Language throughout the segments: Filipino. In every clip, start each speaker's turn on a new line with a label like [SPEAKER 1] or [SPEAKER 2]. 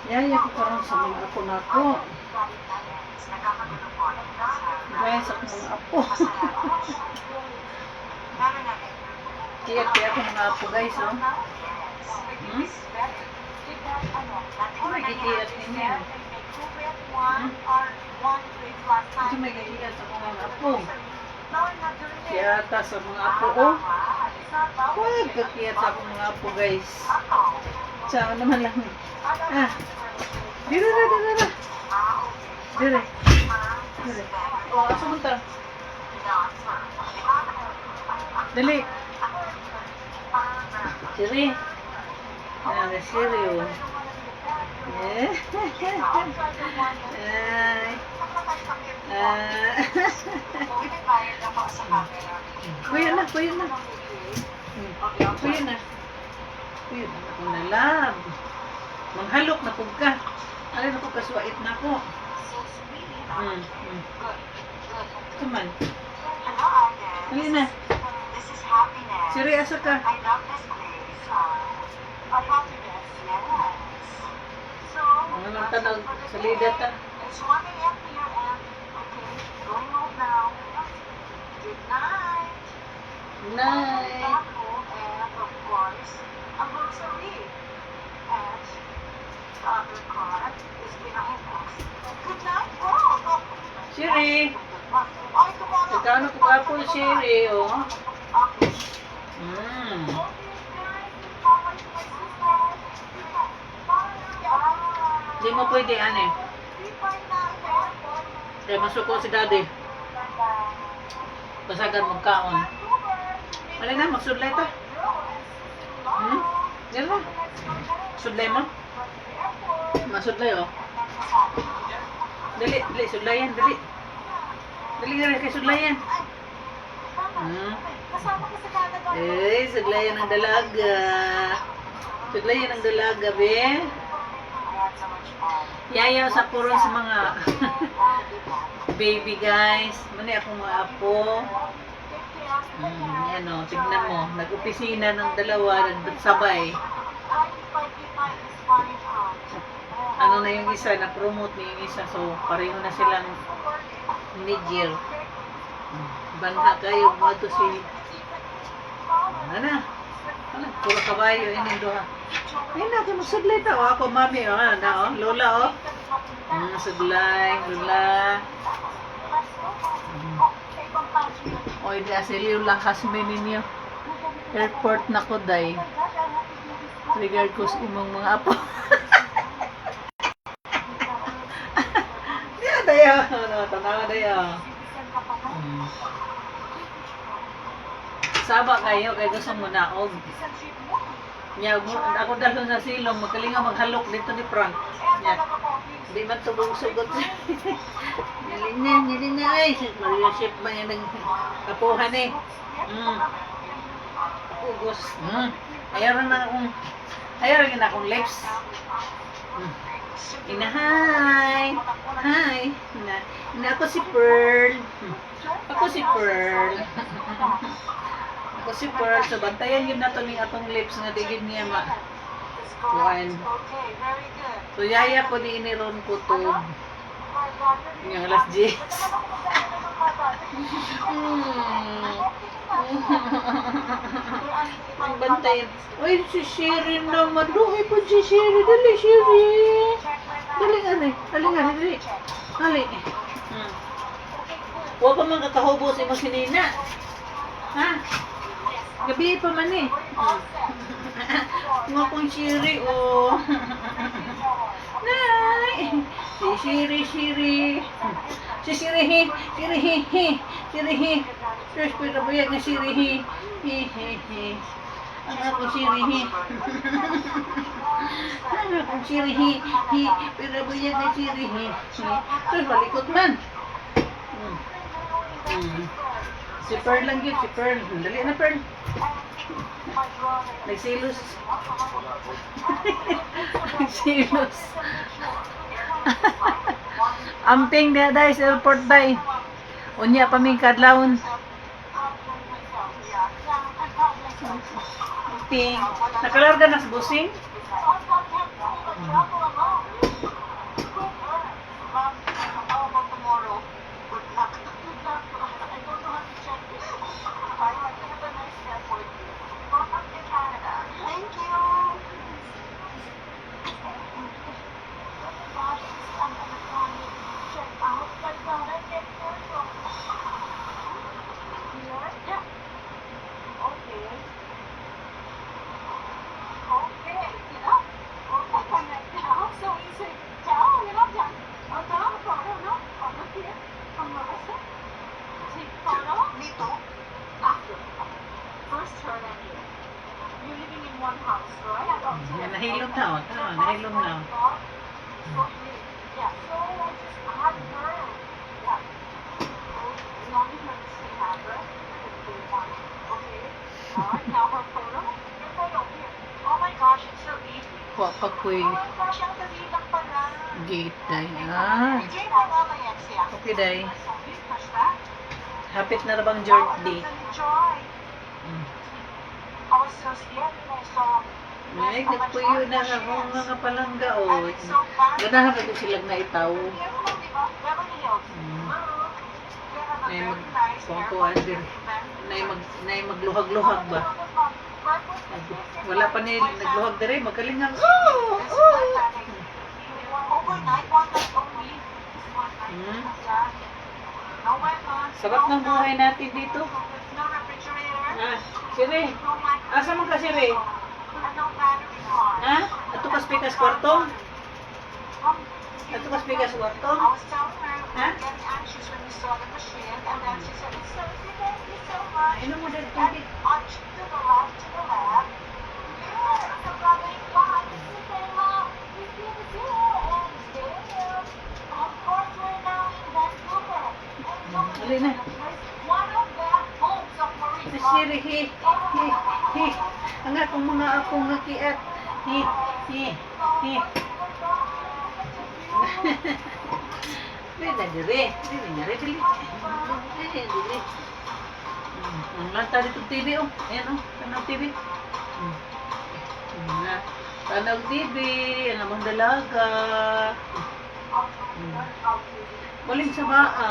[SPEAKER 1] Yaya ko karon sa mga apo na ako. Guys, ako mga apo. Kaya ako mga apo guys, oh. May gigiyat ninyo. Kasi may gigiyat ako mga apo. Kaya ata sa mga apo, oh. Huwag gagiyat ako mga apo guys. Sa naman lang. Ah. Dire. Oh, asa mo ta? Dali. Siri. Ah, Siri, oh. Kuya na. Kuya na. Ako na lab. Manghalok na pug ka. Alin ako kasuwait na ko. Kuman. Alin na. Siri, asa ka? Ano nang tanong sa lida ta? Night. Siri. Nagkano ko ka po, Siri, oh. Hindi mo pwede, ane. Kaya masuko si daddy. Pasagan magkaon. Malay na, magsudlay ta. Yan mo. Sudlay mo. Masudlay, oh. Dali, sudlayan, dali. Dali nga kay sudlayan. Sudlayan ng dalaga. Sudlayan ng dalaga, be. Yayaw sa puron sa mga baby guys. Mani akong mga apo. Yan o, tignan mo. Nag-opisina ng dalawa, nagsabay. Ano na yung isa, na-promote na yung isa. So, pareho na silang mid-year. Banha kayo, mga to si... Ano na? Puro kabayo, ini doha. Ay, natin magsudlay ta. O, ako, mami, o, lola, o. Sudlay, lola. O, hindi asili yung lakasme ninyo. Airport na ko, day. Regard ko sa imong mga apo. Diyan, dayo. Tanawa, dayo. Saba kayo, kaya gusto mo naog. Ako dahil sa silong, magaling nga maghalok dito ni Frank. Hindi man tubong sugot. Nilin na ay. Mario Ship man yung nagkapuhan eh. Pugos. Ayaw na akong lips. Hi. Ako si Pearl. So bantayan yun na to ning atong lips nga digid niya kuan. So yaya ko ni iniron ko to yung alas 10. Ang bantayan. Uy, si Sherry naman. Luhay po si Sherry. Dali, Sherry. Dali. Huwag pa man kakahubos mo si Nina. Ha? Gabi pa man eh. Mga kong Sherry, oh. Nay! Si Sherry. Si Sherry. Terus pinabuyag na Sherry. Ang akong Sherry. Pinabuyag na Sherry. Terus balikot man. Si Pearl lang yun, si Pearl. Dali na, Pearl. Nagsilos. Amping dia, day, sa airport, day. Unya pa may kadlawon. Ting. Nakalarga na sa busing? Yan, nahilom na. Oh. Tama, nahilom na. Kuha pa ko'y gate day. Ah. Okay day. Hapit na na bang birthday? Ay, nagpuyo na akong mga palangga. Oh. Ganahan na silang naitaw. Nay magkuhan din. Nay magluhag-luhag ba? Wala pa ni nagluhag dere, magaling ang Sarap ng buhay natin dito. Ah, Siri. Asa man ka, Siri? Ha? Ato ka speakas kwarto? Ato ka speakas kwarto? Ha? Inom mo din tubig. Alin na. Siri, hi. Ang akong mga akong nakiat. Hi. Pwede dire. Dili nga rin. Dili. Ang lanta dito TV, oh. Ayan, oh. Tanaw TV. Tanaw TV. Ang amang dalaga. Baling sa baa.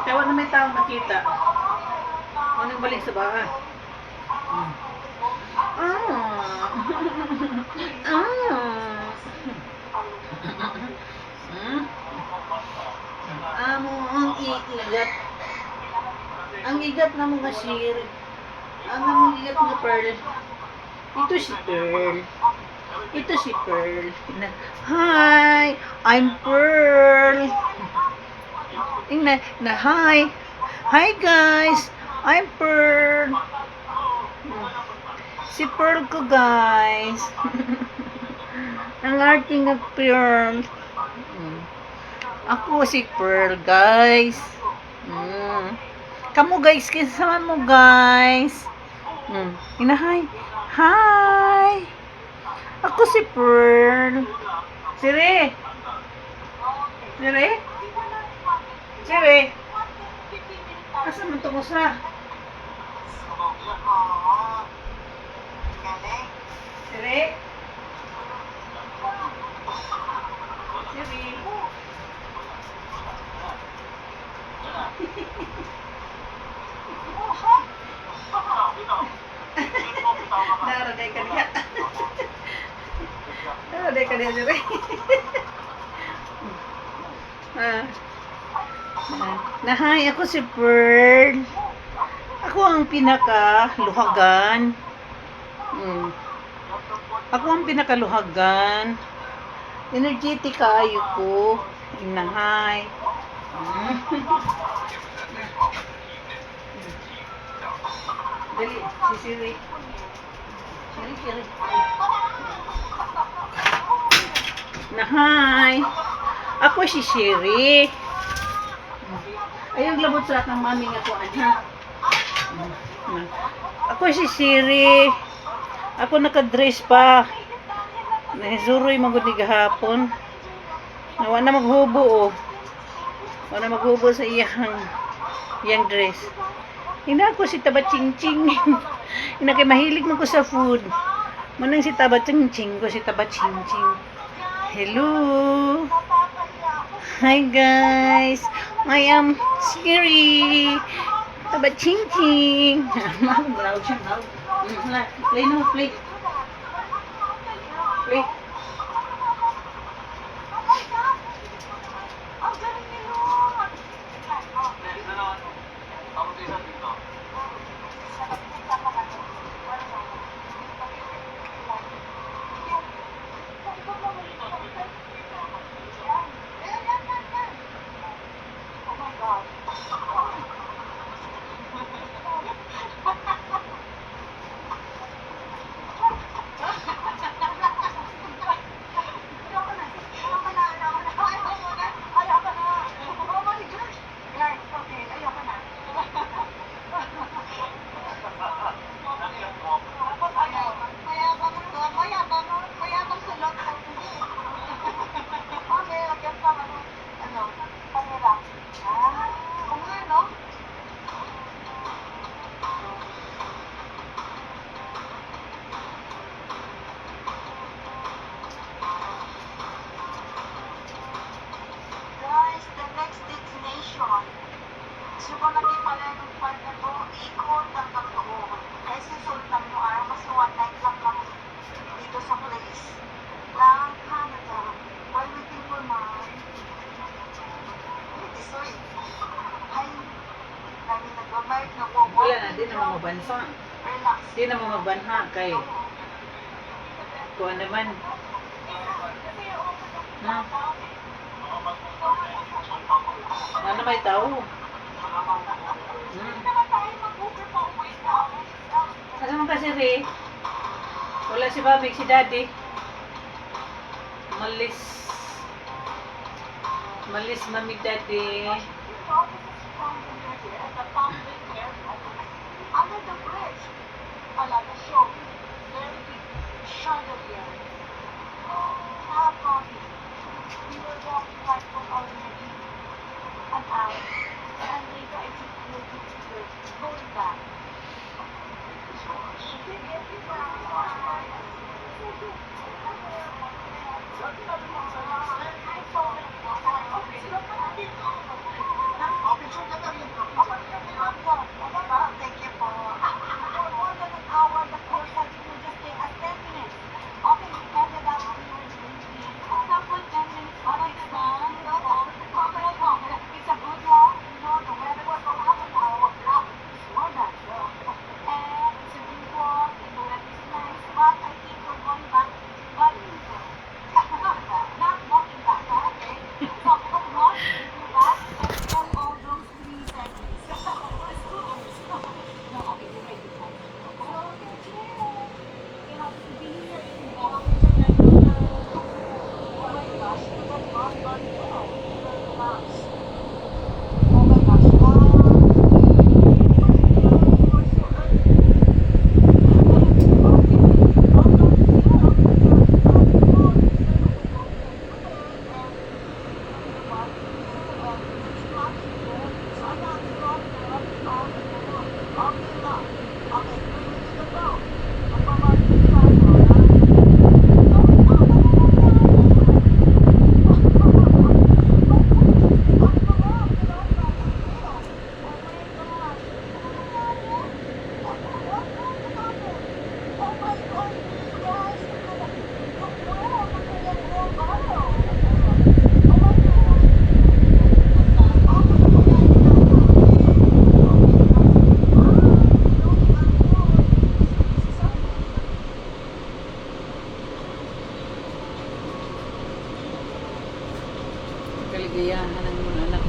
[SPEAKER 1] Kaya wala na may taong nakita. Anong balik sa baa? Amo ang iigat. Ang igat na mga sir. Ang igat na pearl. Ito si Pearl. Ito si Pearl. Hi, I'm Pearl. Na hi. Hi guys. I'm Pearl. Si Pearl ko guys. Ang ating na Pearl. Ako si Pearl guys. Kamu guys, kinsaman mo guys. Hi. Hi. Ako si Pearl. Siri. Asa man tungos na? Siri. Naraday ka niya. Naraday ka niya, Siri. Nahay, ako si Pearl. Ako ang pinakaluhagan. Ako ang pinakaluhagan. Energetic kaayo ko. Nahay. Dali, si Siri. Siri. Nahay. Ako si Siri. Ayong labot sa ng mami nga ko ha. Ako si Siri. Ako naka-dress pa. Nahizuroy magud ni gahapon. Nawa na maghubo oh. Wala maghubo sa iyang dress. Ina ko si Taba Ching Ching. Ina kay mahilig man ko sa food. Manang si Taba Ching Ching ko si Taba Ching Ching. Hello. Hi guys. I am Siri. Taba Ching Ching. Play no, play. Play.
[SPEAKER 2] So, kung lagi pala yung partner mo, ikot hanggang doon. Kasi sultan mo araw, mas one night lang dito sa place. Lang Canada. While waiting for mom. This way. Ay, lagi nag-bite, nag-walk.
[SPEAKER 1] Wala na, di naman mabansa.
[SPEAKER 2] Relax.
[SPEAKER 1] Di naman mabanha kay kuha naman. Na? Ano may tao? Asa man kasi Ray? Wala si Babig, si Daddy. Malis mami Daddy.
[SPEAKER 2] Under the bridge, Alaga show. Very big chandelier. Have coffee. We were walking like for already an hour. And later I think we'll be going back. Thank you for more than an hour. The course said it will just take us 10 minutes. Okay, we ended up with 10 minutes. Okay, it's long. It's a good walk. The weather was so hot and our walk is more than long. And it's a good walk. And the weather is nice. But I think we're going back by not walking back, okay? So, not walking back and tell all those 3 seconds. No, okay, you're ready. So, you know, to be here in the oh my gosh, you got lost on the mouse. Oh my gosh,
[SPEAKER 1] Kaligayahan ng mga anak